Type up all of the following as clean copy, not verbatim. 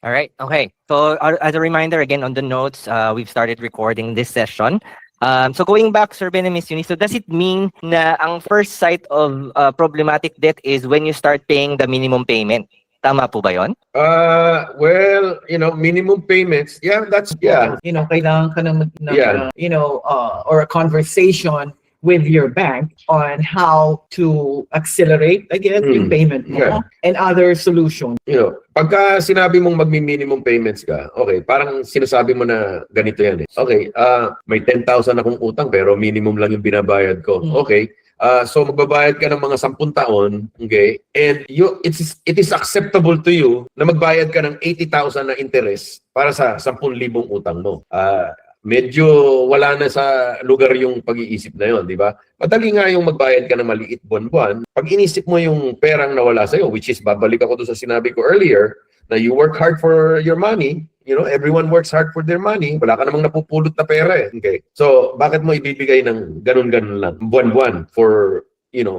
All right. Okay. So as a reminder, again on the notes, we've started recording this session. So going back, Sir Ben and Miss Uni, so does it mean na ang first sight of problematic debt is when you start paying the minimum payment? Tama po ba yun? Well, minimum payments. Yeah, Kailangan ka ng or a conversation with your bank on how to accelerate again yung payment mo and other solutions. Pagka sinabi mong magmi-minimum payments ka, okay, parang sinasabi mo na ganito yan eh. Okay, may 10,000 akong utang pero minimum lang yung binabayad ko. Okay. So magbabayad ka ng mga 10 taon, okay? And it is acceptable to you na magbayad ka ng 80,000 na interest para sa 10,000 utang mo. Medyo wala na sa lugar yung pag-iisip na yon, di ba? Madali nga yung magbayad ka ng maliit buwan-buwan. Pag inisip mo yung perang nawala sa'yo, which is babalik ako doon sa sinabi ko earlier, na you work hard for your money, everyone works hard for their money, wala ka namang napupulot na pera eh. Okay? So, bakit mo ibibigay ng ganun-ganun lang, buwan-buwan for,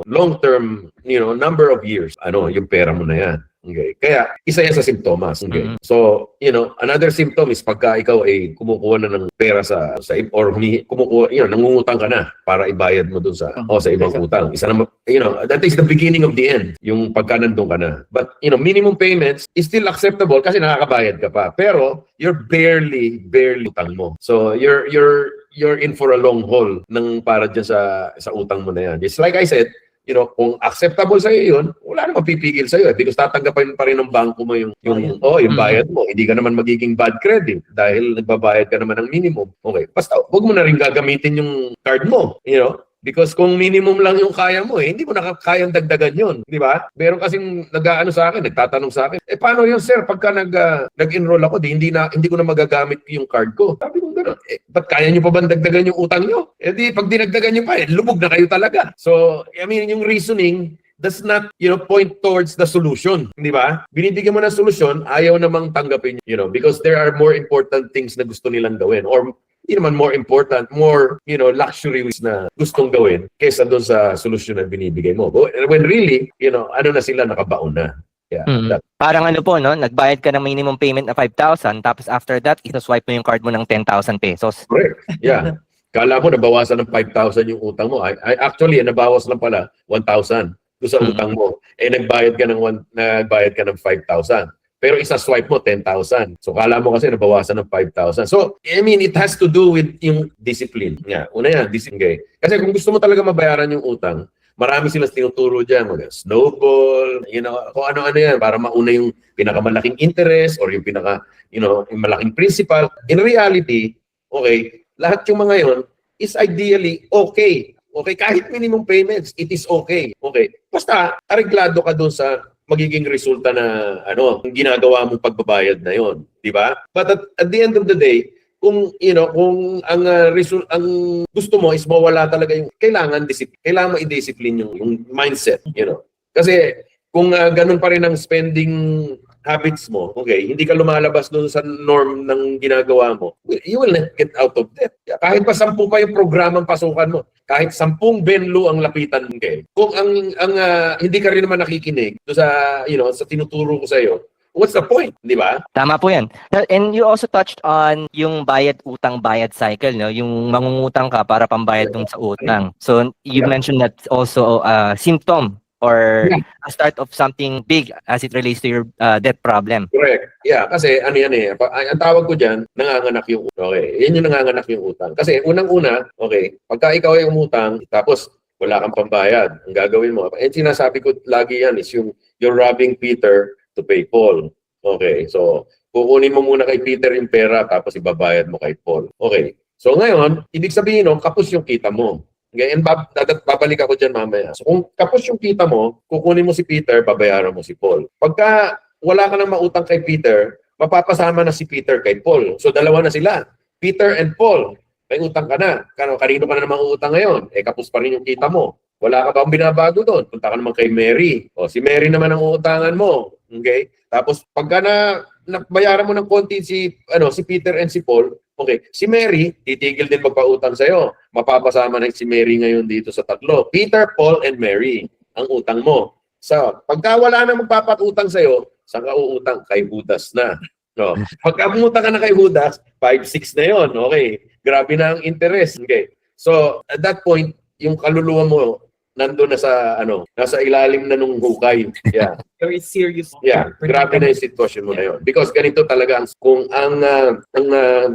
long-term, number of years, yung pera mo na yan. Okay. Kaya, isa yan sa simptomas. Okay. So, another symptom is pagka ikaw ay kumukuha na ng pera or kumukuha, nangungutang ka na para ibayad mo dun sa ibang utang. Isa na, that is the beginning of the end, yung pagka nandun ka na. But, minimum payments is still acceptable kasi nakakabayad ka pa. Pero, you're barely utang mo. So, you're in for a long haul ng para dyan sa utang mo na yan. Just like I said, kung acceptable sa'yo yun, wala namang pipigil sa'yo eh. Because tatanggapin pa rin ng bangko mo yung bayad mo. Hindi ka naman magiging bad credit dahil nagbabayad ka naman ng minimum. Okay. Basta, huwag mo na rin gagamitin yung card mo. Because kung minimum lang yung kaya mo hindi mo na kayang dagdagan yun. Di ba? Meron kasing nagtatanong sa akin, paano yun sir, pagka nag-enroll ako, hindi ko na magagamit yung card ko. Sabi ko gano'n, ba't kaya nyo pa ba dagdagan yung utang nyo? Pag dinagdagan nyo pa, lubog na kayo talaga. So, yung reasoning does not, point towards the solution. Di ba? Binibigyan mo ng solusyon, ayaw namang tanggapin, because there are more important things na gusto nilang gawin. Or, hindi naman more important, more, luxuries na gustong gawin kaysa doon sa solusyon na binibigay mo. When really, na sila, nakabaon na. Yeah, parang po, no? Nagbayad ka ng minimum payment na 5,000, tapos after that, isa-swipe mo yung card mo ng 10,000 pesos. Correct. Yeah. Kala mo, nabawasan ng 5,000 yung utang mo. Actually, nabawas lang pala 1,000 doon sa utang mo. Nagbayad ka ng 5,000. Pero isa-swipe mo, 10,000. So, kala mo kasi nabawasan ng 5,000. So, it has to do with yung discipline. Una yan, discipline. Kasi kung gusto mo talaga mabayaran yung utang, marami sila tinuturo dyan. Snowball, kung ano-ano yan, para mauna yung pinakamalaking interest or yung yung malaking principal. In reality, okay, lahat yung mga yon is ideally okay. Okay, kahit minimum payments, it is okay. Okay. Basta, areglado ka doon sa magiging resulta na ginagawa mong pagbabayad na yon, di ba? But at the end of the day, kung ang gusto mo is mawala talaga yung kailangan mo i-discipline yung mindset, Kasi kung ganun pa rin ang spending habits mo, okay, hindi ka lumalabas doon sa norm ng ginagawa mo, you will not get out of debt. Kahit pa 10 pa yung programang pasukan mo, kahit 10 benlo ang lapitan mo, okay, kung hindi ka rin naman nakikinig doon sa tinuturo ko sa iyo, what's the point, di ba? Tama po yan. And you also touched on yung bayad-utang-bayad cycle, no? Yung mangungutang ka para pambayad dun sa utang. So you mentioned that also a symptom or a start of something big as it relates to your debt problem. Correct. Yeah, kasi ang tawag ko dyan, nanganganak yung utang. Okay, yan yung nanganganak yung utang. Kasi unang-una, okay, pagka ikaw ay umutang, tapos wala kang pambayad, ang gagawin mo, sinasabi ko lagi yan is you're robbing Peter to pay Paul. Okay, so kukunin mo muna kay Peter yung pera, tapos ibabayad mo kay Paul. Okay, so ngayon, ibig sabihin kapos yung kita mo. Okay, and babalik ako dyan mamaya. So kung kapos yung kita mo, kukunin mo si Peter, babayaran mo si Paul. Pagka wala ka nang mautang kay Peter, mapapasama na si Peter kay Paul. So dalawa na sila, Peter and Paul. May utang ka na. Kanino ka na naman utang ngayon? Kapos pa rin yung kita mo. Wala ka bang binabago doon? Punta ka naman kay Mary. Si Mary naman ang uutangan mo. Okay? Tapos pagka nabayaran mo ng konti si Peter and si Paul, okay, si Mary, titigil din magpautang sa'yo. Mapapasama na si Mary ngayon dito sa tatlo. Peter, Paul, and Mary ang utang mo. So, pagka wala na magpapatutang sa'yo, saan ka uutang? Kay Judas na. No. Pagka pumunta ka na kay Hudas, 5-6 na yon. Okay. Grabe na ang interest. Okay. So, at that point, yung kaluluwa mo, nandun na sa, nasa ilalim na nung hukay. Yeah. Very serious. Yeah, grabe na yung sitwasyon mo na yun. Because ganito talaga, kung ang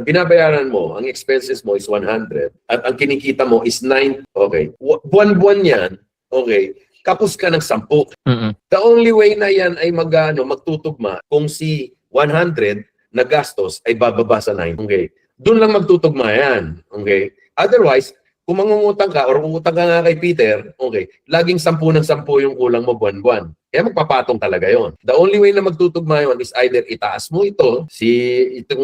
binabayaran mo, ang expenses mo is 100, at ang kinikita mo is 9, okay. Buwan-buwan yan, okay, kapos ka ng 10. The only way na yan ay magtutugma kung si 100 na gastos ay bababa sa 9. Okay. Doon lang magtutugma yan. Okay. Otherwise, kung mangungutang ka or umutang ka nga kay Peter, okay, laging 10 ng 10 yung kulang mo buwan-buwan. Kaya magpapatong talaga yon. The only way na magtutugma yun is either itaas mo itong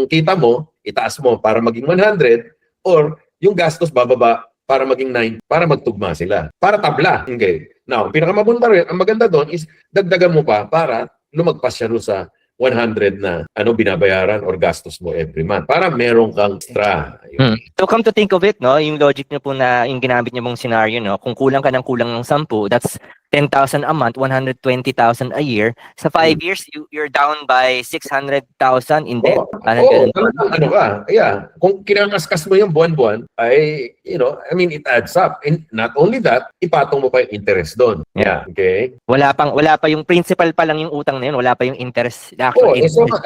kita mo, itaas mo para maging 100, or yung gastos bababa para maging 9, para magtugma sila. Para tabla. Okay. Now, pinakamabunda rin, ang maganda doon is dagdagan mo pa para lumagpas siya doon sa 100 na binabayaran or gastos mo every month para meron kang extra. So come to think of it, no, yung logic niyo po na yung ginamit niyo mong scenario, no, kung kulang ka ng 10, that's 10,000 a month, 120,000 a year. Sa 5 years, you're down by 600,000 in debt. Yeah. Kung kinakaskas mo yung buwan-buwan, ay, it adds up. And not only that, ipatong mo pa yung interest doon. Yeah. Okay? Wala pa yung principal pa lang yung utang na yun, wala pa yung interest. At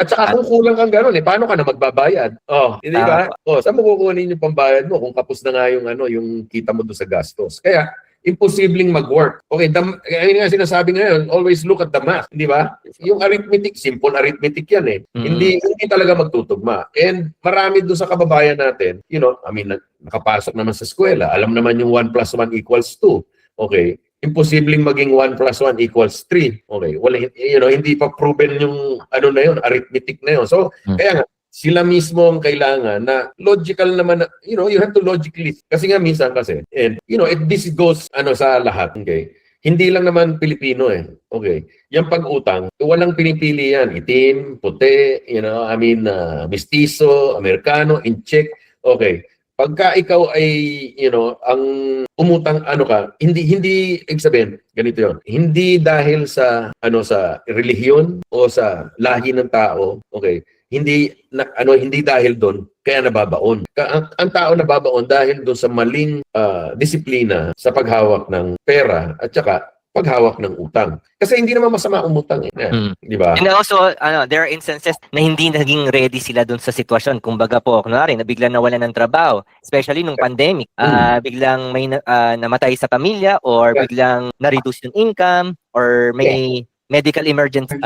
saka kung kulang kang gano'n, paano ka na magbabayad? Hindi ba? Saan mo kukunin yung pambayad mo kung kapos na nga yung kita mo doon sa gastos? Kaya, imposibleng mag-work. Okay, kaya nga sinasabi ngayon, always look at the math, di ba? Yung arithmetic, simple arithmetic yan eh. Hindi talaga magtutugma. And marami doon sa kababayan natin, nakapasok naman sa eskwela, alam naman yung 1 + 1 = 2. Okay, imposibleng maging 1 + 1 = 3. Okay, wala, hindi pa proven yung na yun, arithmetic na yun. So, kaya nga, sila mismo ang kailangan na logical naman, you have to logically, kasi nga minsan and this goes sa lahat, okay? Hindi lang naman Pilipino eh, okay? Yung pag-utang, walang pinipili yan, itim, puti, mestizo, Amerikano, in-check, okay? Pagka ikaw ay, ang umutang hindi sabihin, ganito yon. Hindi dahil sa sa relihiyon o sa lahi ng tao, okay? Hindi dahil doon kaya nababaon. Ang tao nababaon dahil doon sa maling disiplina sa paghawak ng pera at saka paghawak ng utang. Kasi hindi naman masama umutang di ba? And also, there are instances na hindi naging ready sila doon sa sitwasyon. Kumbaga po, kunwari, na biglang nawalan ng trabaho, especially nung pandemic. Biglang may namatay sa pamilya or biglang na-reduce yung income or may medical emergency.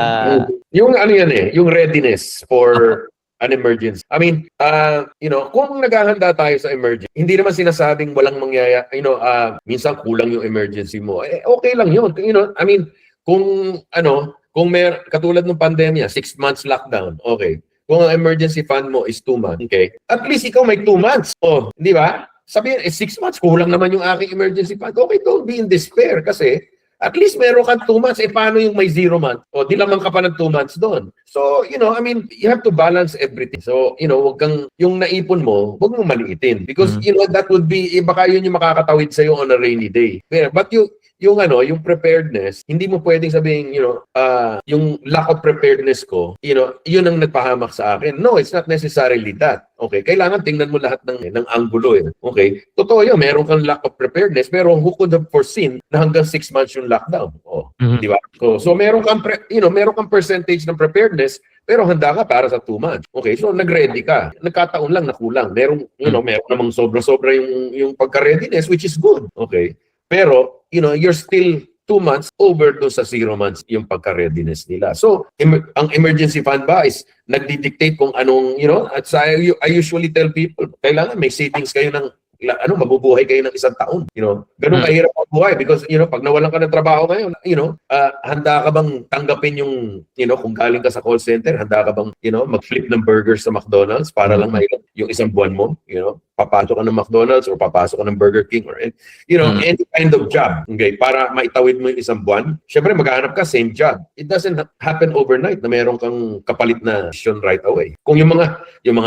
Yung yung readiness for an emergency. Kung naghahanda tayo sa emergency, hindi naman sinasabing walang mangyayari, minsan kulang yung emergency mo. Okay lang yun. Kung katulad ng pandemya, 6 months lockdown, okay. Kung ang emergency fund mo is 2 months, okay. At least ikaw may 2 months. Di ba? Sabihin, 6 months, kulang naman yung aking emergency fund. Okay, don't be in despair kasi at least meron kang 2 months. Paano yung may 0 month? Di lamang ka pa ng 2 months doon. So, you have to balance everything. So, wag kang, yung naipon mo, wag mo maliitin. Because, that would be, baka yun yung makakatawid sa'yo on a rainy day. But yung preparedness, hindi mo pwedeng sabihin, yung lack of preparedness ko, yun ang nagpahamak sa akin. No, it's not necessarily that. Okay, kailangan tingnan mo lahat ng anggulo eh. Okay, totoo yun, meron kang lack of preparedness, pero who could have foreseen na hanggang 6 months yung lockdown? Di ba? So meron kang meron kang percentage ng preparedness, pero handa ka para sa 2 months. Okay, so nag-ready ka. Nagkataon lang na kulang. Meron namang sobra-sobra yung pagka-readiness, which is good. Okay. Pero, you're still 2 months over do sa 0 months yung pagka-readiness nila. So, ang emergency fund ba is nagdi-dictate kung anong, at I usually tell people, kailangan may savings kayo ng mabubuhay kayo ng 1 taon. Ganun kahirap ang buhay because, pag nawalan ka ng trabaho ngayon, handa ka bang tanggapin yung, kung galing ka sa call center, handa ka bang, mag-flip ng burgers sa McDonald's para lang mailan yung 1 buwan mo, papasok ka ng McDonald's or papasok ka ng Burger King or, any kind of job, okay, para maitawid mo yung 1 buwan. Syempre, maghahanap ka, same job. It doesn't happen overnight na meron kang kapalit na decision right away. Kung yung mga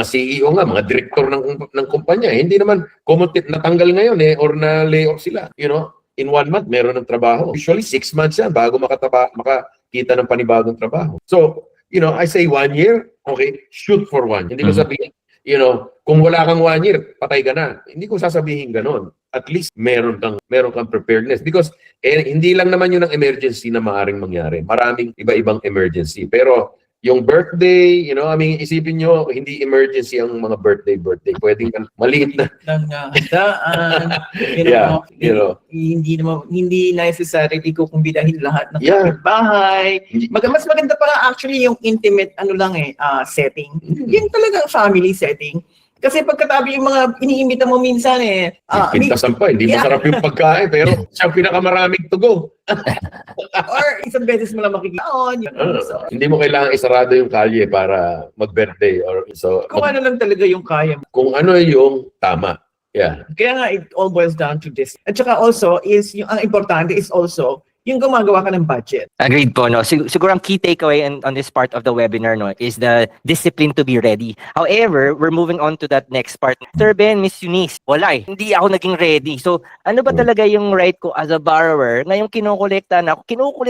CEO nga, mga director ng kumpanya, hindi naman natanggal ngayon or na layoff sila, in 1 month meron ng trabaho. Usually 6 months yan bago makakita ng panibagong trabaho. So, I say 1 year, okay, shoot for 1. Hindi ko Mhm. sabihin, kung wala kang 1 year, patay ka na. Hindi ko sasabihin ganon. At least meron kang preparedness. Because hindi lang naman yun ang emergency na maaring mangyari. Maraming iba-ibang emergency. Pero yung birthday, isipin nyo, hindi emergency ang mga birthday. Pwedeng maliit na. ng handaan, Yeah, hindi necessarily ko kumbidahin lahat ng Yeah. bahay. Mas maganda pa nga actually yung intimate setting. Yun talagang family setting. Kasi pagkatabi yung mga iniimbita mo minsan Pintasan pa, hindi masarap yung pagkain, pero siyang pinakamaraming tugo. or isang beses mo lang makikita. So, Hindi mo kailangan isarado yung kalye para mag-birthday. kung ano lang talaga yung kaya mo. Kung ano yung tama. Yeah. Kaya nga, it all boils down to this. At saka also, ang importante is also, yung gumagawa ka ng budget. Agreed po, no? Siguro ang key takeaway on this part of the webinar, no, is the discipline to be ready. However, we're moving on to that next part. Sir Ben, Miss Eunice, wala hindi ako naging ready. So, ano ba talaga yung right ko as a borrower? Ngayong kinukulit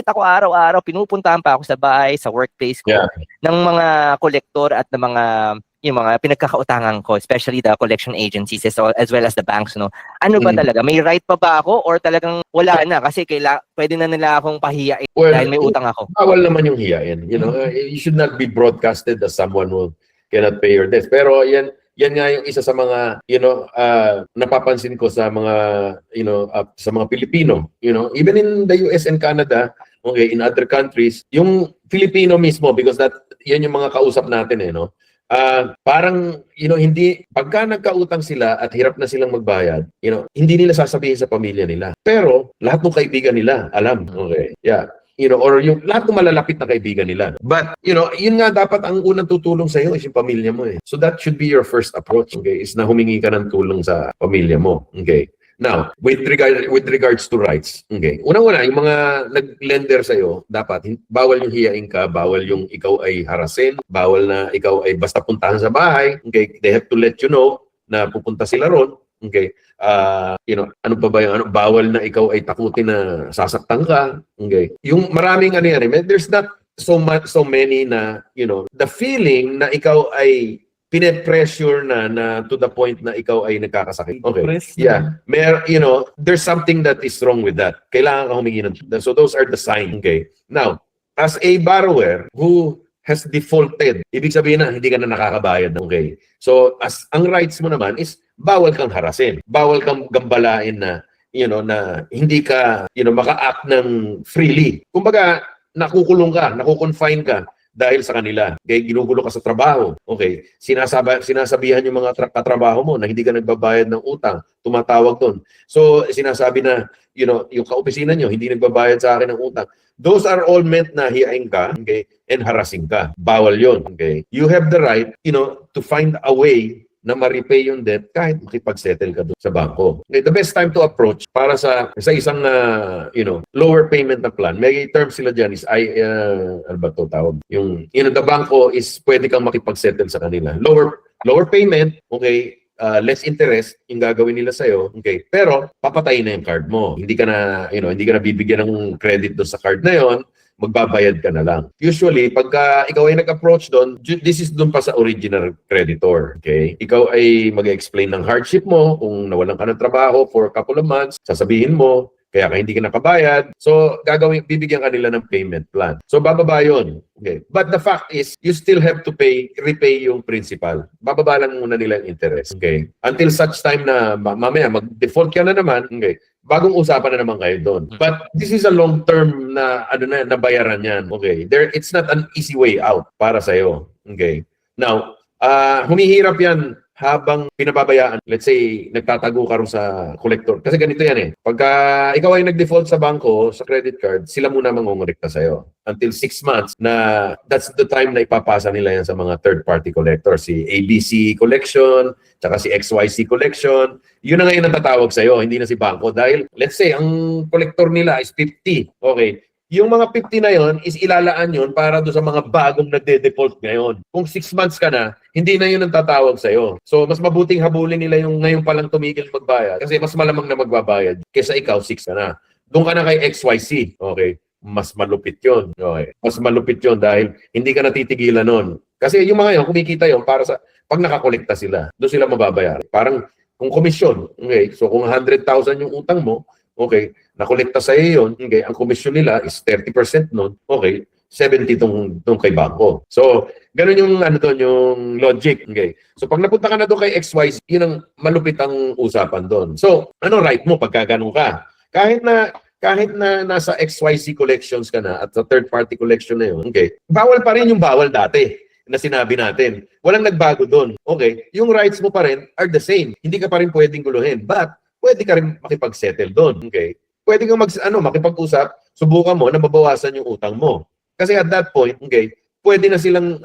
ako araw-araw, pinupuntahan pa ako sa bahay, sa workplace ko, Yeah. ng mga kolektor at ng yung mga pinagkakautangan ko, especially the collection agencies as well as the banks, no? Ano ba talaga? May right pa ba ako or talagang wala na kasi pwede na nila akong pahiyain dahil may utang ako? Bawal naman yung hiyain. You should not be broadcasted as someone who cannot pay your debts. Pero yan nga yung isa sa mga, napapansin ko sa mga, sa mga Pilipino. Even in the US and Canada, okay, in other countries, yung Filipino mismo, because yan yung mga kausap natin, parang, hindi, pagka nagkautang sila at hirap na silang magbayad, hindi nila sasabihin sa pamilya nila. Pero, lahat ng kaibigan nila, alam. Okay. Yeah. Or yung lahat ng malalapit na kaibigan nila. But, yun nga dapat ang unang tutulong sa iyo is yung pamilya mo So that should be your first approach, okay? Is na humingi ka ng tulong sa pamilya mo. Okay? Now, with regards to rights, okay. Unang-una, yung mga nag-lender sa iyo, dapat bawal yung hiyain ka, bawal yung ikaw ay harasin, bawal na ikaw ay basta puntahan sa bahay. Okay? They have to let you know na pupunta sila ron. Okay? Ano pa ba yung bawal na ikaw ay takutin na sasaktan ka. Okay? Yung maraming there's not so many na, the feeling na ikaw ay pine-pressure na to the point na ikaw ay nagkakasakit. Okay. Yeah. There's something that is wrong with that. Kailangan ka humingi ng. So those are the signs. Okay. Now, as a borrower who has defaulted, ibig sabihin na hindi ka na nakakabayad. Okay. So ang rights mo naman is bawal kang harasin. Bawal kang gambalain na na hindi ka maka-act ng freely. Kumbaga, nakukulong ka, nakukonfine ka dahil sa kanila. Kaya ginugulo ka sa trabaho. Okay. Sinasabihan yung mga katrabaho mo na hindi ka nagbabayad ng utang. Tumatawag doon. So, sinasabi na, yung kaopisina nyo, hindi nagbabayad sa akin ng utang. Those are all meant na hiyain ka, okay, and harassing ka. Bawal yon. Okay. You have the right, to find a way na ma-repay yung debt kahit makipag-settle ka doon sa bangko. Okay, the best time to approach para sa isang lower payment na plan. May term sila diyan is ano ba 'to tawag? Yung the bangko is pwede kang makipag-settle sa kanila. Lower payment, okay, less interest yung gagawin nila sa iyo, okay. Pero papatayin na yung card mo. Hindi ka na bibigyan ng credit doon sa card na 'yon. Magbabayad ka na lang. Usually, pagka ikaw ay nag-approach doon, this is doon pa sa original creditor. Okay? Ikaw ay mag-explain ng hardship mo, kung nawalan ka ng trabaho for a couple of months, sasabihin mo, kaya ka hindi ka nakabayad. So, bibigyan ka nila ng payment plan. So, bababa yun. Okay. But the fact is, you still have to repay yung principal. Bababa lang muna nila yung interest. Okay? Until such time na mamaya, mag-default ka na naman, okay, bagong usapan na naman kayo doon. But this is a long-term na nabayaran yan. Okay. It's not an easy way out para sa iyo. Okay. Now, humihirap yan habang pinababayaan. Let's say, nagtatago ka rin sa collector. Kasi ganito yan Pagka ikaw ay nag-default sa bangko, sa credit card, sila muna mangungurekta sa'yo. Until 6 months na that's the time na ipapasa nila yan sa mga third-party collectors. Si ABC Collection, tsaka si XYZ Collection. Yun na ngayon ang tatawag sa'yo, hindi na si bangko. Dahil, let's say, ang collector nila is 50. Okay. Yung mga 50 na yon is ilalaan yon para do sa mga bagong nagde-default ngayon. Kung 6 months ka na, hindi na yun ang tatawag sa'yo. So, mas mabuting habulin nila yung ngayon palang tumigil magbayad kasi mas malamang na magbabayad kesa ikaw 6 ka na. Doon ka na kay XYZ. Okay. mas malupit yun. Okay. Mas malupit yun dahil hindi ka natitigilan nun. Kasi yung mga yun, kumikita yun para sa, pag nakakolekta sila, doon sila mababayaran. Parang kung komisyon, okay, so kung 100,000 yung utang mo, okay, nakolekta sa iyo yun, okay, ang komisyon nila is 30% nun, okay, 70 tong kay bangko. So, ganun yung ano doon, yung logic. Okay. So, pag napunta ka na doon kay XYZ, yun ang malupit ang usapan doon. So, ano right mo pagka ganun ka? Kahit na nasa XYZ collections ka na at sa third party collection na yun, okay, bawal pa rin yung bawal dati na sinabi natin. Walang nagbago doon. Okay, yung rights mo pa rin are the same. Hindi ka pa rin pwedeng guluhin. But, pwede ka rin makipag-settle doon. Okay? Pwede kang makipag-usap, subukan mo na mabawasan yung utang mo. Kasi at that point, okay, pwede na silang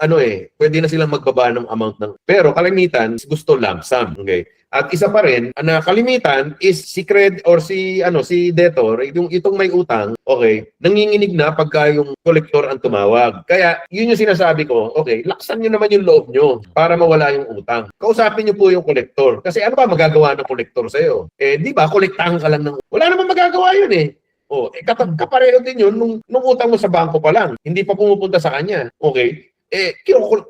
magbaba ng amount ng, pero kalimitan gusto lump sum, okay? At isa pa rin na kalimitan is si si debtor, itong may utang, okay, nanginginig na pagka yung collector ang tumawag. Kaya yun yung sinasabi ko, okay, laksan niyo naman yung loob niyo para mawala yung utang. Kausapin niyo po yung collector. Kasi ano ba magagawa ng collector sa iyo? Eh di ba, kolektahan ka lang ng, wala namang magagawa yun eh. Oh, kapareho din yun nung utang mo sa bangko pa lang. Hindi pa pumupunta sa kanya. Okay? Eh,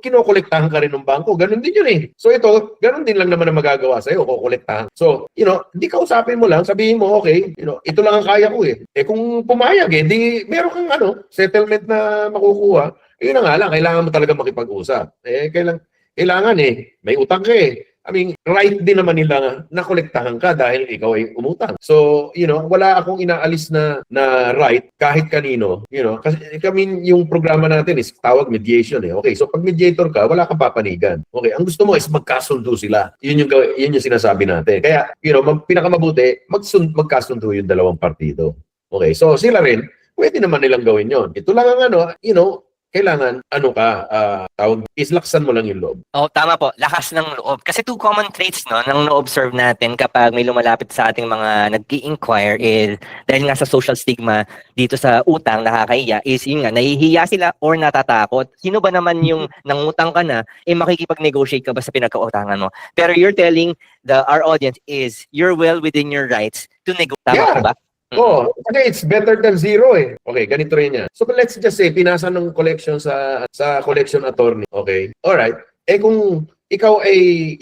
kinokolektahan ka rin ng bangko. Ganun din yun eh. So ito, ganun din lang naman ang magagawa sa'yo, kukolektahan. So, hindi ka usapin mo lang, sabihin mo, okay, ito lang ang kaya ko eh. Eh kung pumayag eh, di meron kang settlement na makukuha. Yun na nga lang, kailangan mo talaga makipag-usap. Eh, kailangan eh, may utang ka eh. I mean, right din naman nila na kolektahan ka dahil ikaw ay umutang. So, wala akong inaalis na right kahit kanino, kasi yung programa natin is tawag mediation eh. Okay, so pag mediator ka, wala kang papanigan. Okay, ang gusto mo is magkasundo sila. Yun yung sinasabi natin. Kaya, pinakamabuti, magkasundo yung dalawang partido. Okay, so sila rin, pwede naman nilang gawin yon. Ito lang ang kailangan, islaksan mo lang yung loob. Oh, tama po. Lakas ng loob. Kasi two common traits, no, nang na-observe natin kapag may lumalapit sa ating mga nag-i-inquire is, dahil nga sa social stigma dito sa utang, nakakahiya, is yun nga, nahihiya sila or natatakot. Sino ba naman yung nangutang ka na, makikipag-negotiate ka ba sa pinagkautangan mo? Pero you're telling our audience is, you're well within your rights to negotiate. Tama ba? Oh, okay, it's better than zero eh. Okay, ganito rin yan. So let's just say, pinasa ng collection sa collection attorney. Okay? Alright. Eh kung ikaw ay,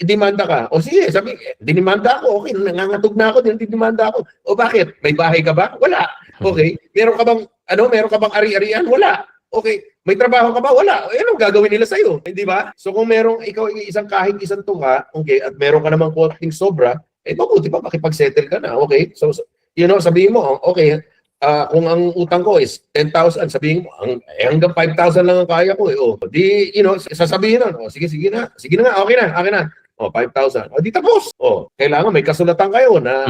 demanda ka. O sige, sabi, dinimanda ako. Okay, nangangatog na ako, dinimanda ako. O bakit? May bahay ka ba? Wala. Okay. Meron ka bang ari-arian? Wala. Okay. May trabaho ka ba? Wala. Eh, anong gagawin nila sa'yo? Hindi ba? So kung ikaw kahit isang tuka, okay, at meron ka namang konting sobra, mabuti pa makipag-settle ka na. Okay? So sabihin mo, okay, kung ang utang ko is 10,000, sabihin mo, hanggang 5,000 lang ang kaya ko. Sasabihin na, sige na nga, okay na. 5,000. Di tapos. Kailangan may kasulatan kayo na,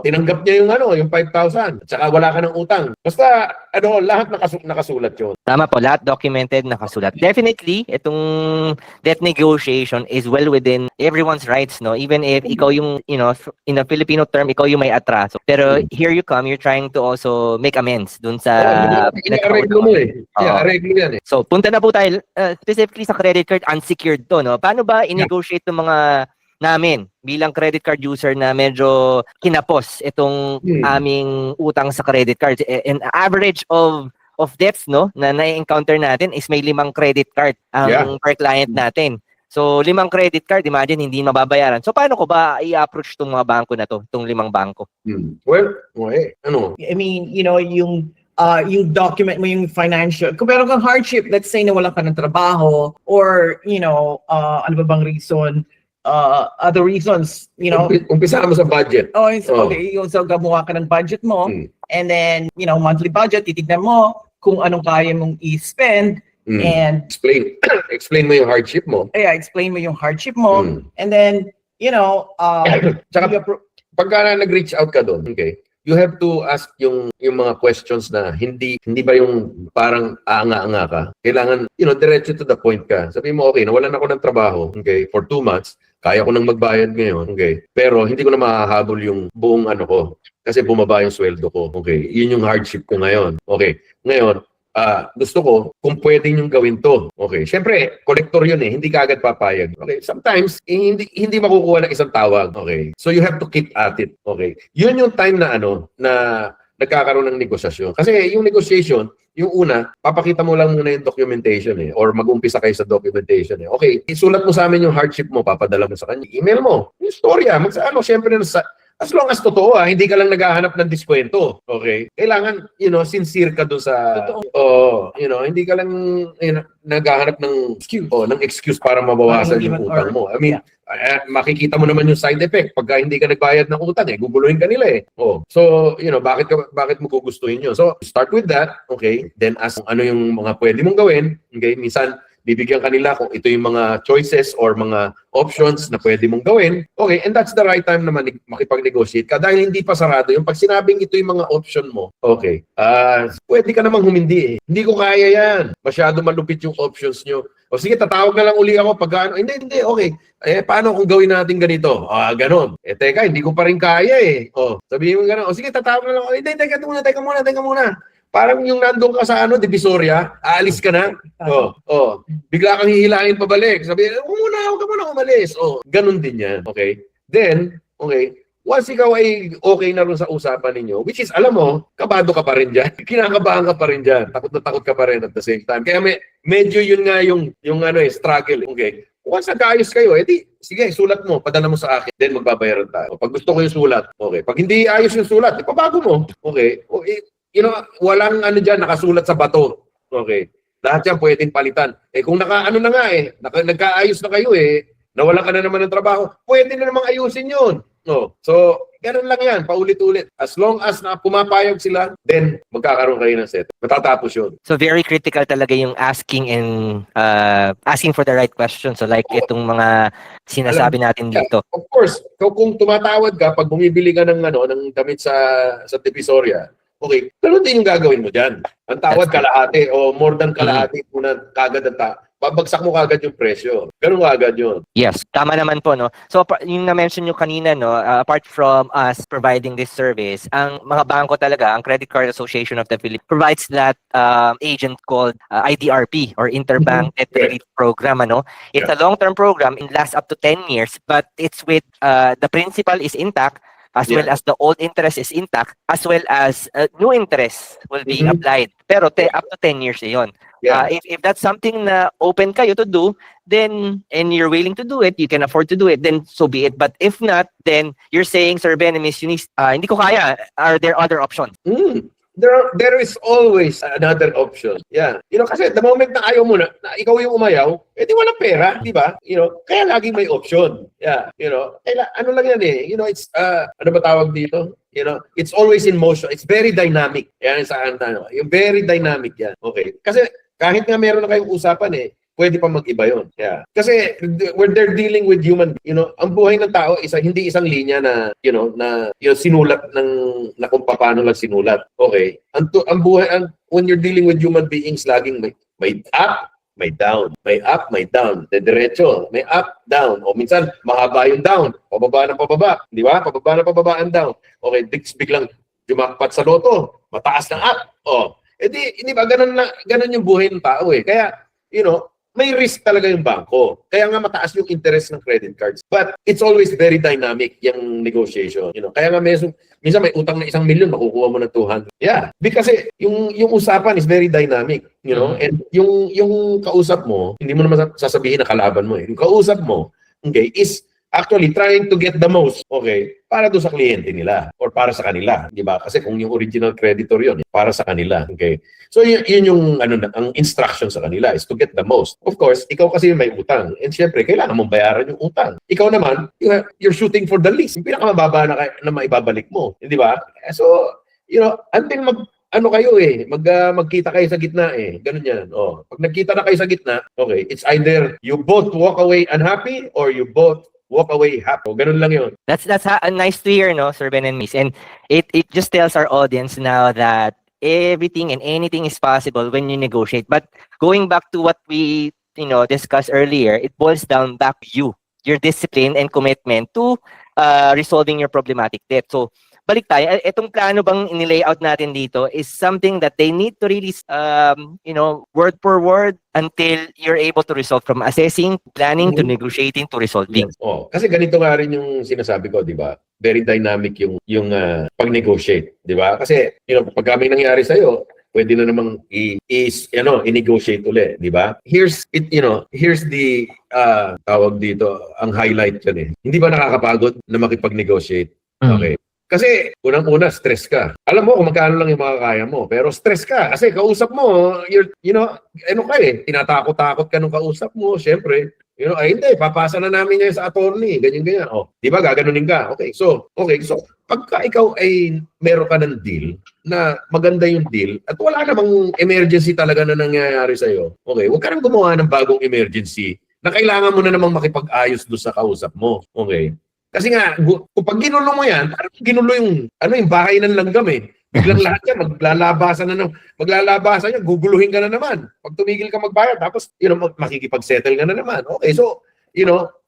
tinanggap niya yung 5,000. At saka wala ka ng utang. Basta, lahat nakasulat yun. Tama po, lahat documented, nakasulat. Definitely, itong debt negotiation is well within everyone's rights, no? Even if ikaw yung, in a Filipino term, ikaw yung may atraso. Pero here you come, you're trying to also make amends dun sa pinagkautangan mo eh. Areglo yan eh. So, punta na po tayo, specifically sa credit card, unsecured to, no? Paano ba i-negotiate ng mga namin bilang credit card user na medyo kinapos itong aming utang sa credit cards? An average of debts, no, na na-encounter natin is may 5 credit card ang per client natin. So 5 credit card, imagine hindi mababayaran. So paano ko ba i-approach tong mga bangko na to, tong 5 bangko? Well, I mean, yung document mo yung financial. Kung meron kang hardship, let's say na wala ka ng trabaho or, ano ba bang reason, other reasons, Umpisa mo sa budget. Okay, yung gumawa ka ng budget mo and then, monthly budget, titignan mo kung anong kaya mong i-spend and explain mo yung hardship mo. Explain mo yung hardship mo and then, tsaka pagka nag-reach out ka doon, okay, you have to ask yung mga questions na hindi ba yung parang aanga-anga ka. Kailangan, diretso to the point ka. Sabihin mo, okay, nawalan ako ng trabaho, okay, for 2 months, kaya ko nang magbayad ngayon, okay, pero hindi ko na mahahabol yung buong ko kasi bumaba yung sweldo ko. Okay, yun yung hardship ko ngayon. Okay, ngayon, gusto ko kung pwede niyong gawin to. Okay, syempre, collector yun eh, hindi ka agad papayag. Okay, sometimes, hindi makukuha ng isang tawag. Okay, so you have to keep at it. Okay, yun yung time na na nagkakaroon ng negosasyon. Kasi yung negotiation, yung una, papakita mo lang muna yung documentation or mag-umpisa kayo sa documentation Okay, isulat mo sa amin yung hardship mo, papadala mo sa kanya. Email mo, yung storya, syempre as long as totoo hindi ka lang naghahanap ng diskwento. Okay? Kailangan, sincere ka doon sa hindi ka lang naghahanap ng excuse para mabawasan yung utang mo. I mean, makikita mo naman yung side effect pagka hindi ka nagbayad ng utang guguluhin ka nila So, bakit mo gugustuhin yun? So, start with that, okay? Then ask ano yung mga pwede mong gawin, okay? Minsan bibigyan kanila kung ito yung mga choices or mga options na pwede mong gawin. Okay, and that's the right time naman makipag-negotiate ka dahil hindi pa sarado. Yung pag sinabing ito yung mga option mo, okay, pwede ka namang humindi Hindi ko kaya yan. Masyado malupit yung options nyo. O sige, tatawag na lang uli ako pag hindi, okay. Paano kung gawin natin ganito? Ganon. Teka, hindi ko pa rin kaya sabihin mo ganon. O sige, tatawag na lang ako. Hindi, teka muna. Parang yung nandun ka sa Divisoria, aalis ka na. Bigla kang hihilahin pabalik. Sabi, huwag ka muna umalis. Ganun din yan. Okay? Then, okay, once ikaw ay okay na rin sa usapan ninyo, which is, alam mo, kabado ka pa rin dyan. Kinakabahan ka pa rin dyan. Takot na takot ka pa rin at the same time. Kaya medyo yun nga yung struggle. Okay? Once nagkaayos kayo, sige, sulat mo, padala mo sa akin. Then magbabayaran tayo. Pag gusto ko yung sulat, okay. Pag hindi ayos yung sulat, ipabago mo. Okay? Walang dyan, nakasulat sa bato. Okay. Lahat yan pwedeng palitan. Kung nagkaayos na kayo nawalan ka na naman ng trabaho, pwede na namang ayusin yun. So, ganun lang yan, paulit-ulit. As long as na pumapayag sila, then magkakaroon kayo ng set. Matatapos yun. So very critical talaga yung asking and asking for the right question. So like itong mga sinasabi natin dito. Of course, kung tumatawad ka, pag bumibili ka ng damit sa Divisoria, okay, ganun din yung gagawin mo dyan. Ang tawad kalahati o more than kalahati muna kagad babagsak mo kagad yung presyo. Ganun kagad yun. Yes, tama naman po, no? So, yung na-mention nyo kanina, no, apart from us providing this service, ang mga bangko talaga, ang Credit Card Association of the Philippines provides that agent called IDRP or Interbank Debt Relief Program, ano? It's a long-term program. It lasts up to 10 years, but it's with the principal is intact, as well as the old interest is intact, as well as new interest will be applied. Pero up to 10 years yun. If that's something na open kayo to do, then, and you're willing to do it, you can afford to do it, then so be it. But if not, then you're saying, Sir Ben and Miss Eunice, hindi ko kaya. Are there other options? There is always another option. Yeah. Kasi the moment na ayaw mo na ikaw yung umayaw, di walang pera, di ba? Kaya laging may option. Yeah. Ano lang yan it's, ano ba tawag dito? It's always in motion. It's very dynamic. Yan saan yung very dynamic yan. Okay. Kasi kahit nga meron na kayong usapan pwede pa mag-iba yun. Yeah. Kasi when they're dealing with human, ang buhay ng tao hindi isang linya na, na sinulat na kung paano lang sinulat. Okay. Ang buhay, when you're dealing with human beings, laging may up, may down. May up, may down. Diretso. May up, down. O minsan, mahaba yung down. Pababa na pababa. Di ba? Pababa na pababa ang down. Okay. Biglang jumakpat sa loto. Mataas ng up. Hindi ba? Ganun yung buhay ng tao Kaya, may risk talaga yung bangko. Kaya nga mataas yung interest ng credit cards. But it's always very dynamic yung negotiation. Kaya nga minsan may utang na 1 million, makukuha mo ng 200. Yeah. Because yung usapan is very dynamic. And yung kausap mo, hindi mo naman sasabihin na kalaban mo Yung kausap mo, okay, is actually trying to get the most, okay, para doon sa kliyente nila or para sa kanila, di ba? Kasi kung yung original creditor yun, para sa kanila, okay? So yun yung ang instruction sa kanila is to get the most. Of course, ikaw kasi may utang and syempre kailangan mong bayaran yung utang. Ikaw naman, you're shooting for the least. Yung pinakamababa na maibabalik mo, di ba? So, until magkita kayo sa gitna Ganun yan. Pag nagkita na kayo sa gitna, okay, it's either you both walk away unhappy or you both walk away happy. Ganun lang yun. That's nice to hear, no, Sir Ben and Miss. And it just tells our audience now that everything and anything is possible when you negotiate. But going back to what we discussed earlier, it boils down back to your discipline and commitment to resolving your problematic debt. So balik tayo, itong plano bang inilayout natin dito is something that they need to really, word for word until you're able to resolve from assessing, planning, to negotiating, to resolving. Yes. Oh, kasi ganito nga rin yung sinasabi ko, di ba? Very dynamic yung pag-negotiate, di ba? Kasi, pag may nangyari sa'yo, pwede na namang i-negotiate uli, di ba? Here's the tawag dito, ang highlight yan eh. Hindi ba nakakapagod na makipag-negotiate? Okay. Kasi unang-una, stress ka. Alam mo kung magkano lang yung makakaya mo, pero stress ka kasi kausap mo, tinatakot-takot ka nung kausap mo, syempre. Hindi, papasa na namin ngayon sa attorney, ganyan-ganyan. Oh, di ba gaganunin ka? Okay, so pagka ikaw ay meron ka ng deal na maganda yung deal at wala namang emergency talaga na nangyayari sa'yo, okay, huwag ka nang gumawa ng bagong emergency na kailangan mo na namang makipag-ayos doon sa kausap mo. Okay? Kasi nga, kung ginulo mo yan, parang ginulo yung bahay ng langgam eh. Biglang lahat yan, maglalabasan yan, guguluhin ka na naman. Pag tumigil ka magbayad, tapos, makikipag-settle ka na naman. Okay, so,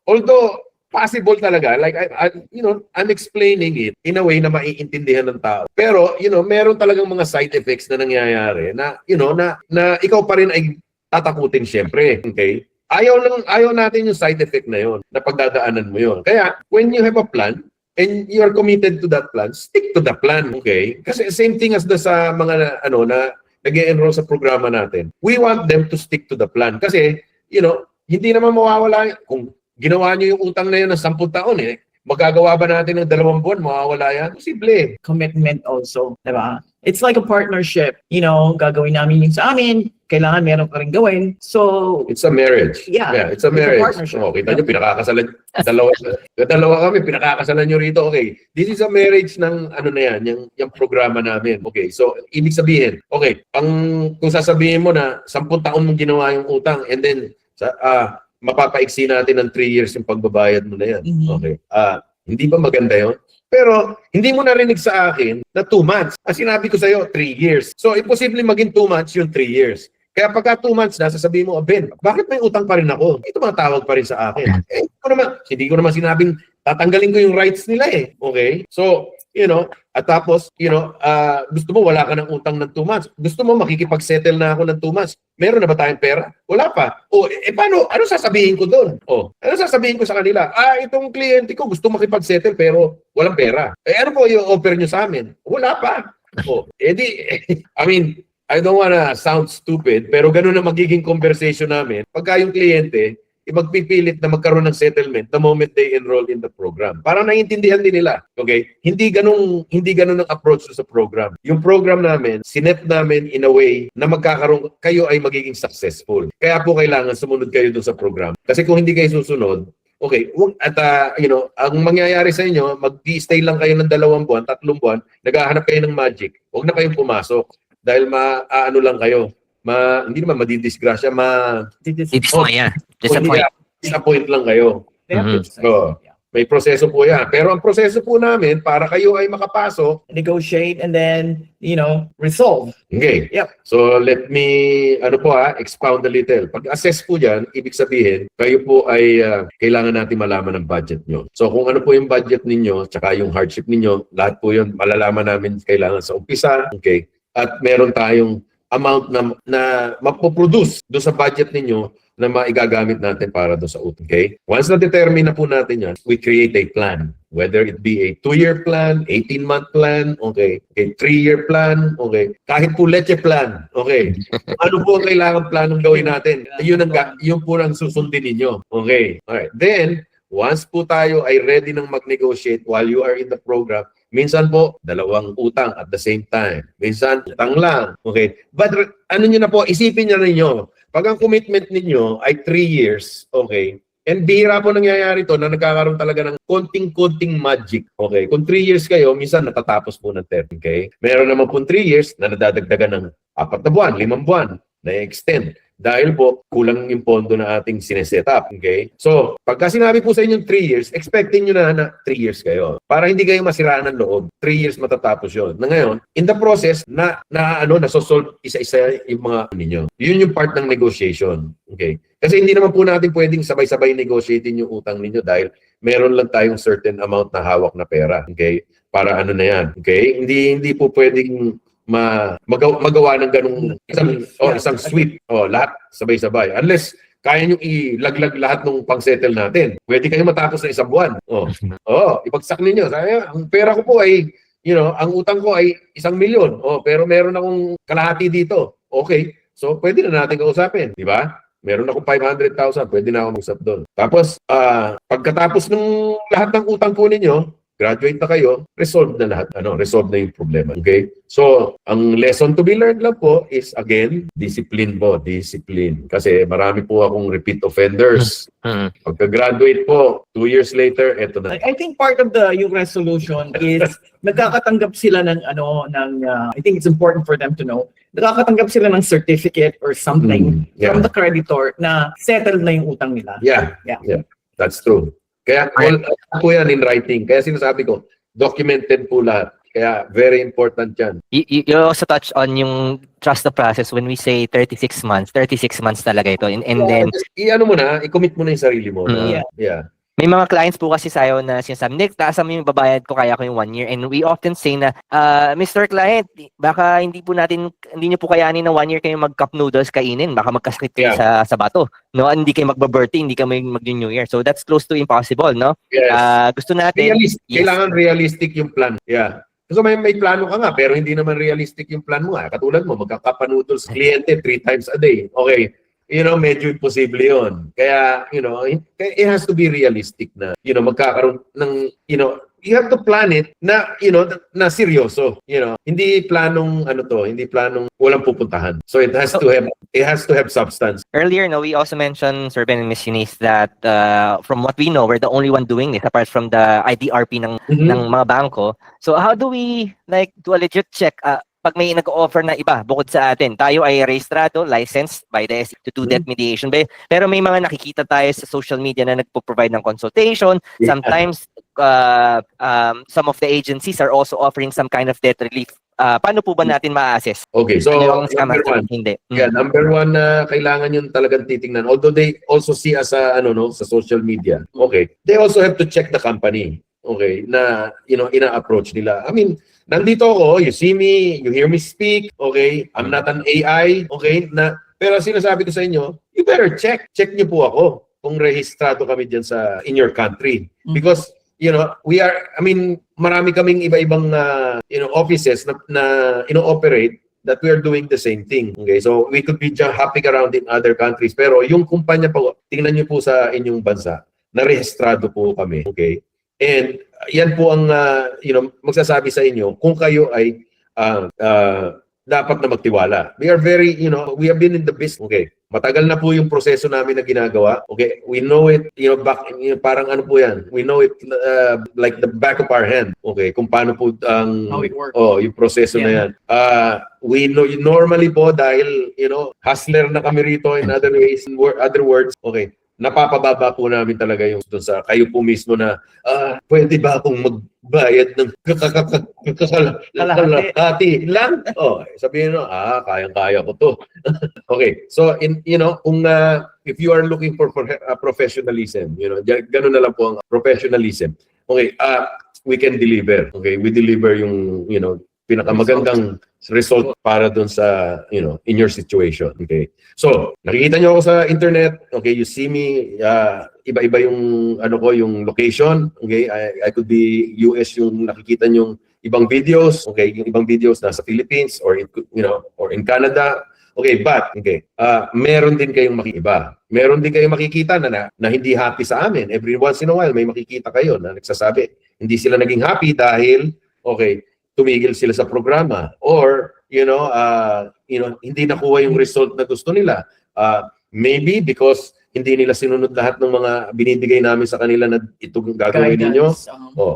although possible talaga, like, I'm explaining it in a way na maiintindihan ng tao. Pero, meron talagang mga side effects na nangyayari na, na ikaw pa rin ay tatakutin syempre. Okay? Ayaw natin yung side effect na yon, na pagdadaanan mo yon. Kaya, when you have a plan, and you are committed to that plan, stick to the plan, okay? Kasi same thing as sa mga, na nag-e-enroll sa programa natin. We want them to stick to the plan. Kasi, hindi naman mawawala, kung ginawa nyo yung utang na yun ng 10 taon, magagawa ba natin ng 2 buwan, mawawala yan? Posible. Commitment also, diba? It's like a partnership. Gagawin namin yung sa amin, kailangan meron ka rin gawin. So, it's a marriage. Yeah, it's a marriage. partnership. Kita nyo, pinakakasalan. Dalawa kami, pinakakasalan nyo rito. Okay, this is a marriage ng yung programa namin. Okay, so, ibig sabihin, okay, kung sasabihin mo na 10 taon mong ginawa yung utang and then, mapapaiksi natin ng 3 years yung pagbabayad mo na yan. Okay. Hindi ba maganda yun? Pero, hindi mo narinig sa akin na 2 months. Ang sinabi ko sa'yo, 3 years. So, imposible maging 2 months yung 3 years. Kaya pagka 2 months na, sasabihin mo, Ben, bakit may utang pa rin ako? Ito mga tawag pa rin sa akin. Hindi ko naman sinabing tatanggalin ko yung rights nila eh. Okay? So, at tapos, gusto mo wala ka ng utang ng 2 months. Gusto mo makikipag-settle na ako ng 2 months. Meron na ba tayong pera? Wala pa. Paano? Ano sasabihin ko doon? Ano sasabihin ko sa kanila? Itong kliyente ko gusto makipag-settle pero walang pera. Ano po yung offer nyo sa amin? Wala pa. I don't wanna sound stupid, pero ganun na magiging conversation namin. Pagka yung kliyente, magpipilit na magkaroon ng settlement the moment they enroll in the program. Para naiintindihan din nila. Okay? Hindi ganun ang approach sa program. Yung program namin, sinet namin in a way na kayo ay magiging successful. Kaya po kailangan sumunod kayo dun sa program. Kasi kung hindi kayo susunod, okay, ang mangyayari sa inyo, mag-stay lang kayo ng 2 buwan, 3 buwan, naghahanap kayo ng magic. Huwag na kayong pumasok dahil lang kayo. Hindi naman madidisgrasya, disappoint lang kayo. So, may proseso po yan. Pero ang proseso po namin, para kayo ay makapasok, negotiate and then, resolve. Okay. Yep. So, let me, expound a little. Pag-assess po dyan, ibig sabihin, kayo po ay kailangan natin malaman ang budget nyo. So, kung ano po yung budget ninyo, tsaka yung hardship ninyo, lahat po yun, malalaman namin kailangan sa umpisa. Okay. At meron tayong amount na mapoproduce doon sa budget ninyo na maigagamit natin para doon sa utang. Okay? Once na-determine na po natin yan, we create a plan. Whether it be a 2-year plan, 18-month plan, okay, a 3-year plan, okay, kahit po leche plan, okay. Ano po ang kailangan planong gawin natin? Yun po ang susundin ninyo. Okay. Alright. Then, once po tayo ay ready nang mag-negotiate while you are in the program, minsan po, 2 utang at the same time. Minsan, utang lang. Okay. But nyo na po, isipin nyo ninyo, pag ang commitment ninyo ay 3 years, okay, and bihira po nangyayari to na nagkakaroon talaga ng konting-konting magic. Okay. Kung 3 years kayo, minsan natatapos po ng 30. Okay. Meron naman po 3 years na nadadagdagan ng 4 na buwan, 5 buwan, na-extend. Dahil po, kulang yung pondo na ating sineset up. Okay? So, pagka sinabi po sa inyong 3 years, expecting nyo na 3 years kayo. Para hindi kayo masiraan ng loob. 3 years matatapos yun. Na ngayon, in the process, nasosolve isa-isa yung mga ninyo. Yun yung part ng negotiation. Okay? Kasi hindi naman po natin pwedeng sabay-sabay negotiating yung utang ninyo dahil meron lang tayong certain amount na hawak na pera. Okay? Para ano na yan. Okay? Hindi po pwedeng magawa ng ganung isang sweep lahat sabay-sabay unless kaya nyo ilaglag lahat ng pang-settle natin. Pwede kayo matapos na isang buwan. Ibagsak ninyo. Ang pera ko po ay ang utang ko ay 1 milyon. Pero meron akong kalahati dito. Okay. So pwede na natin kausapin, di ba? Meron akong 500,000, pwede na akong usap doon. Tapos pagkatapos ng lahat ng utang po ninyo, graduate na kayo, resolve na lahat. Resolve na yung problema. Okay? So, ang lesson to be learned lang po is, again, discipline po. Discipline. Kasi marami po akong repeat offenders. Pagka-graduate po, 2 years later, eto na. I think part of yung resolution is nagkakatanggap sila ng I think it's important for them to know, nakakatanggap sila ng certificate or something from the creditor na settled na yung utang nila. Yeah. That's true. Kaya all po yan in writing. Kaya sinasabi ko, documented po lahat. Kaya very important yan. You also touch on yung trust the process when we say 36 months. 36 months talaga ito. And then, i-commit mo na yung sarili mo. Yeah. May mga clients po kasi sayo na sinasabi, Nick, taasan mo yung babayad ko, kaya ko yung 1 year. And we often say na, Mr. Client, baka hindi nyo po kayanin na 1 year kayo mag-cup noodles kainin. Baka magkasakit kayo sa bato. No? Hindi kayo mag-birthday, hindi kayo mag-New Year. So that's close to impossible, no? Yes. Gusto natin... Kailangan realistic yung plan. Yeah. So may plano ka nga, pero hindi naman realistic yung plan mo. Katulad mo, magka-cup noodles kliyente 3 times a day. Okay. Medyo imposible yun. Kaya, it has to be realistic na, magkakaroon ng, you have to plan it na, na seryoso. Hindi planong, hindi planong walang pupuntahan. So it has to have substance. Earlier, we also mentioned, Sir Ben and Ms. Eunice, that from what we know, we're the only one doing this apart from the IDRP ng mga bangko. So how do we, do a legit check, pag may nag-offer na iba bukod sa atin, tayo ay rehistrado, licensed by the SEC to do debt mediation. Pero may mga nakikita tayo sa social media na nagpo-provide ng consultation. Yeah. Sometimes, some of the agencies are also offering some kind of debt relief. Paano po ba natin ma-assess? Okay, so number one, hindi. Yeah, number one na kailangan yun talagang titingnan. Although they also see us sa social media. Okay, they also have to check the company. Okay, na ina-approach nila. I mean, nandito ako, you see me, you hear me speak, okay? I'm not an AI, okay? Pero sinasabi ko sa inyo, you better check. Check niyo po ako kung rehistrado kami diyan in your country. Because, marami kaming iba-ibang offices na ino-operate that we are doing the same thing. Okay? So, we could be just hopping around in other countries. Pero yung kumpanya po, tingnan niyo po sa inyong bansa, na rehistrado po kami. Okay? And yan po ang magsasabi sa inyo kung kayo ay dapat na magtiwala. We are very, we have been in the business. Okay. Matagal na po yung proseso namin na ginagawa. Okay. We know it, parang ano po yan. We know it like the back of our hand. Okay. Kung paano po how it works. Yung proseso na yan. We know normally po dahil, hustler na kami rito in other ways, other words. Okay. Napapababa po namin talaga yung doon sa kayo po mismo na pwede ba akong magbayad ng kalahati lang? Sabihin kayang-kaya ko to. Okay. So if you are looking for professionalism, ganun na lang po ang professionalism. Okay, we can deliver. Okay, we deliver yung pinakamagandang result para doon sa in your situation. Okay, so nakikita nyo ako sa internet. Okay, you see me, iba-iba yung yung location. Okay, I could be US yung nakikita nyo ibang videos. Okay, yung ibang videos nasa Philippines or in Canada. Okay, but meron din kayong makiiba. Meron din kayong makikita na hindi happy sa amin. Every once in a while may makikita kayo na nagsasabi hindi sila naging happy dahil tumigil sila sa programa or hindi nakuha yung result na gusto nila. Maybe because hindi nila sinunod lahat ng mga binibigay namin sa kanila na ito gagawin ninyo.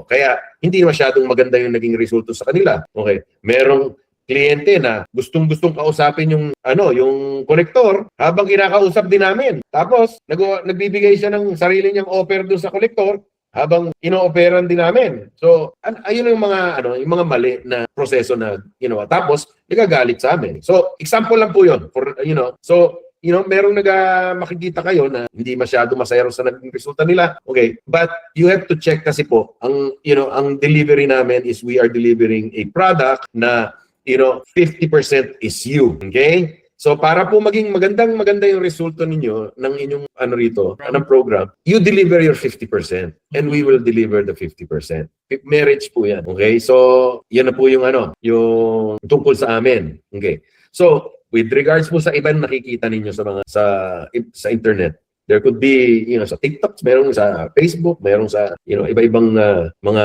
Kaya hindi masyadong maganda yung naging resulto sa kanila. Okay. Merong kliyente na gustong-gustong kausapin yung yung kolektor habang kinakausap din namin. Tapos nagbibigay siya ng sarili niyang offer doon sa kolektor habang ino-operan din namin. So, ayun yung mga mali na proseso na ginawa. Tapos, nagagalit sa amin. So, example lang po yun. So, merong makikita kayo na hindi masyado masaya sa naging resulta nila. Okay, but you have to check kasi po, ang delivery namin is we are delivering a product na, 50% is you. Okay? So para po maging maganda yung resulta ninyo ng inyong ng program, you deliver your 50% and we will deliver the 50%. Marriage po yan. Okay? So, yan na po yung yung tungkol sa amin. Okay? So, with regards po sa ibang nakikita ninyo sa internet, there could be, sa TikTok, merong sa Facebook, merong sa, iba-ibang mga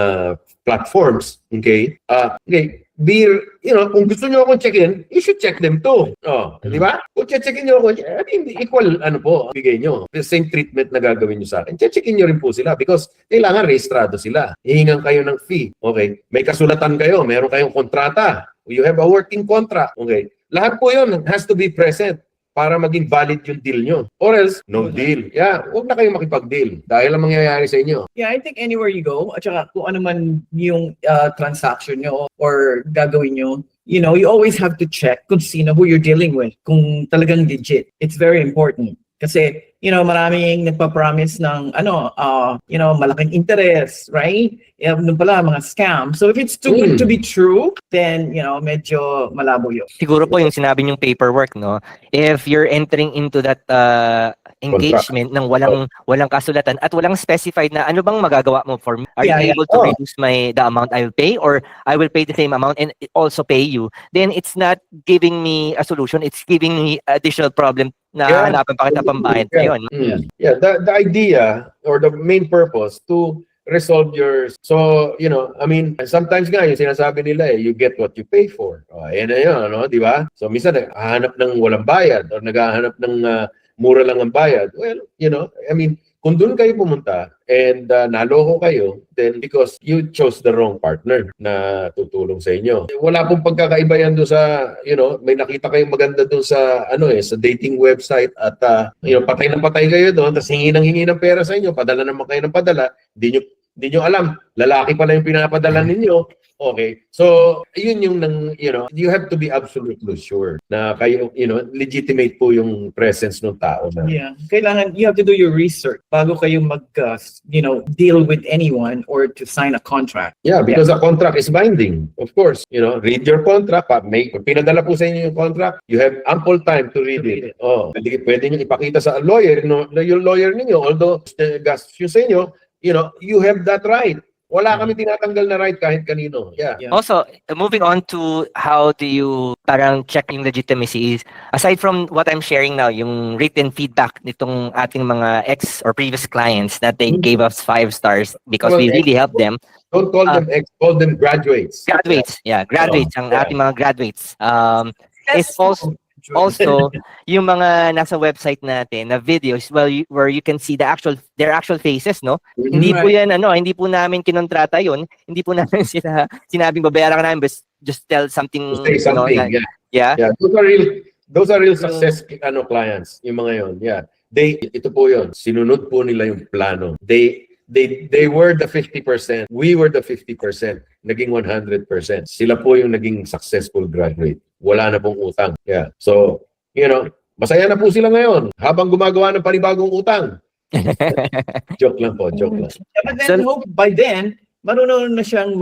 platforms. Okay? Okay. Kung gusto nyo akong check-in, you should check them too. Di ba? Kung check-in nyo ako, equal, bigay nyo. The same treatment na gagawin nyo sa akin. Check-in nyo rin po sila because kailangan rehistrado sila. Hihingan kayo ng fee. Okay? May kasulatan kayo, meron kayong kontrata. You have a working contract. Okay? Lahat po yun has to be present para maging valid yung deal nyo. Or else, no deal. Yeah, huwag na kayong makipag-deal dahil ang mangyayari sa inyo. Yeah, I think anywhere you go, at saka kung ano man yung transaction nyo or gagawin nyo, you always have to check kung who you're dealing with, kung talagang legit. It's very important. Kasi, maraming nagpa-promise ng, malaking interest, right? Nung pala, mga scam. So if it's too good to be true, then, medyo malabo yun. Siguro po yung sinabi niyong paperwork, no? If you're entering into that engagement ng walang kasulatan at walang specified na ano bang magagawa mo for me? Are you able to reduce the amount I will pay or I will pay the same amount and also pay you? Then it's not giving me a solution, it's giving me additional problem na hanapan pa kita pambayad ngayon. Yeah, the idea or the main purpose to resolve sometimes nga yung sinasabi nila you get what you pay for. Ayan na yun, di ba? So minsan naghahanap ng walang bayad or naghahanap ng mura lang ang bayad. Well, kung doon kayo pumunta and naloko kayo, then because you chose the wrong partner na tutulong sa inyo. Wala pong pagkakaiba yan doon sa, may nakita kayong maganda doon sa, sa dating website at, patay na patay kayo doon, tapos hingi ng pera sa inyo, padala naman kayo ng padala, hindi nyo alam, lalaki pala yung pinapadala ninyo. Okay. So, yun yung you have to be absolutely sure na kayo, legitimate po yung presence ng tao na. Yeah. Kailangan, you have to do your research bago kayo deal with anyone or to sign a contract. Yeah, because a contract is binding. Of course, read your contract. Pinadala po sa inyo yung contract, you have ample time to read it. Pwede nyo ipakita sa lawyer, yung lawyer ninyo, although gastos yun sa inyo, you have that right. Wala kami tinatanggal na right kahit kanino. Yeah. Also, moving on to how do you parang check yung legitimacy is, aside from what I'm sharing now, yung written feedback nitong ating mga ex or previous clients that they gave us 5 stars because we really helped them. Don't call them ex, call them graduates. Graduates, graduates, ang ating mga graduates. It's also yung mga nasa website natin na videos where you can see their actual faces, no? Hindi po yan hindi po namin kinontrata yun, hindi po namin sinabing babayaran ka namin, just tell something, say something. Yeah, those are real success clients, yung mga yon. Yeah, ito po yon, sinunod po nila yung plano. They were the 50%, we were the 50%, naging 100%. Sila po yung naging successful graduate. Wala na pong utang. Yeah. So, masaya na po sila ngayon habang gumagawa ng panibagong utang. Joke lang po, joke lang. But then hope by then, marunong na siyang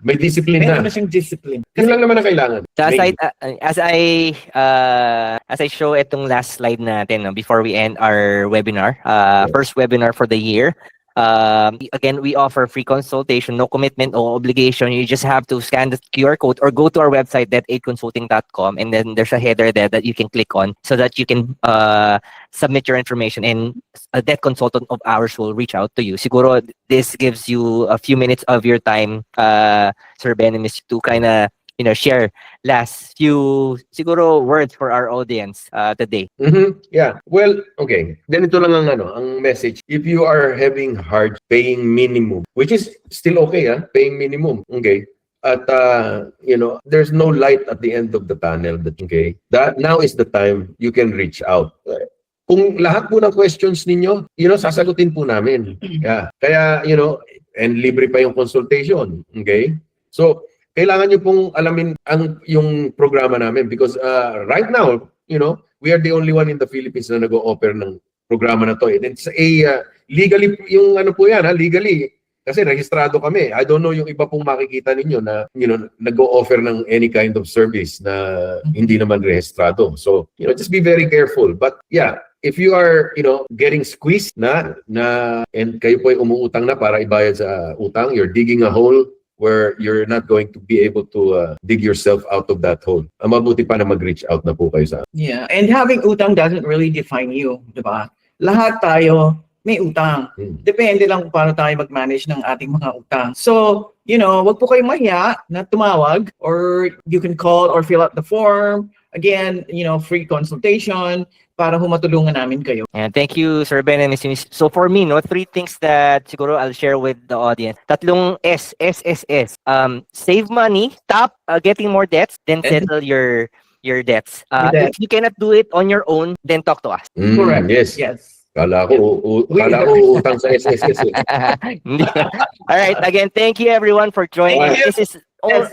may discipline na. Meron na siyang discipline. Yun lang naman ang kailangan. So as I show itong last slide natin before we end our webinar, first webinar for the year. Again, we offer free consultation, no commitment or obligation. You just have to scan the QR code or go to our website, that8consulting.com, and then there's a header there that you can click on so that you can submit your information and a debt consultant of ours will reach out to you. Siguro this gives you a few minutes of your time, Sir Benimis, to kind of share last few siguro words for our audience today. Yeah. Well, okay. Ganito lang ang message. If you are having hard paying minimum, which is still okay, paying minimum. Okay. at there's no light at the end of the tunnel, okay, that now is the time you can reach out. Kung lahat po ng questions ninyo, sasagutin po namin. Yeah. Kaya, and libre pa yung consultation, okay? So, kailangan nyo pong alamin yung programa namin because right now, we are the only one in the Philippines na nag-o-offer ng programa na to. And it's legally, yung po yan, legally, kasi rehistrado kami. I don't know yung iba pong makikita ninyo na, nag-o-offer ng any kind of service na hindi naman rehistrado. So, just be very careful. But yeah, if you are, getting squeezed na and kayo po ay umuutang na para ibayad sa utang, you're digging a hole where you're not going to be able to dig yourself out of that hole. Mabuti pa na mag-reach out na po kayo sa amin. Yeah, and having utang doesn't really define you, di ba? Lahat tayo may utang. Depende lang kung paano tayo mag-manage ng ating mga utang. So, wag po kayong mahiya na tumawag or you can call or fill out the form. Again, free consultation para humatulungan namin kayo. And thank you, Sir Ben and Ms. Eunice. So for me, 3 things that siguro I'll share with the audience. Tatlong S. Save money, stop getting more debts, then settle your debts. If you cannot do it on your own, then talk to us. Correct. Yes. Kala ko utang sa SSS. Hindi. All right. Again, thank you everyone for joining. This is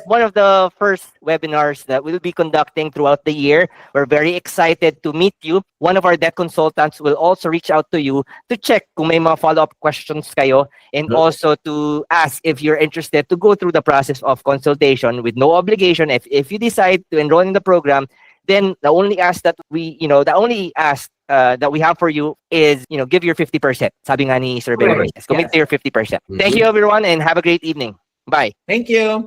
one of the first webinars that we'll be conducting throughout the year. We're very excited to meet you. One of our debt consultants will also reach out to you to check kung may mga follow-up questions kayo and also to ask if you're interested to go through the process of consultation with no obligation. If you decide to enroll in the program, then the only ask that we have for you is, give your 50%. Sabi nga ni Sir Ben, commit to your 50%. Thank you everyone and have a great evening. Bye. Thank you.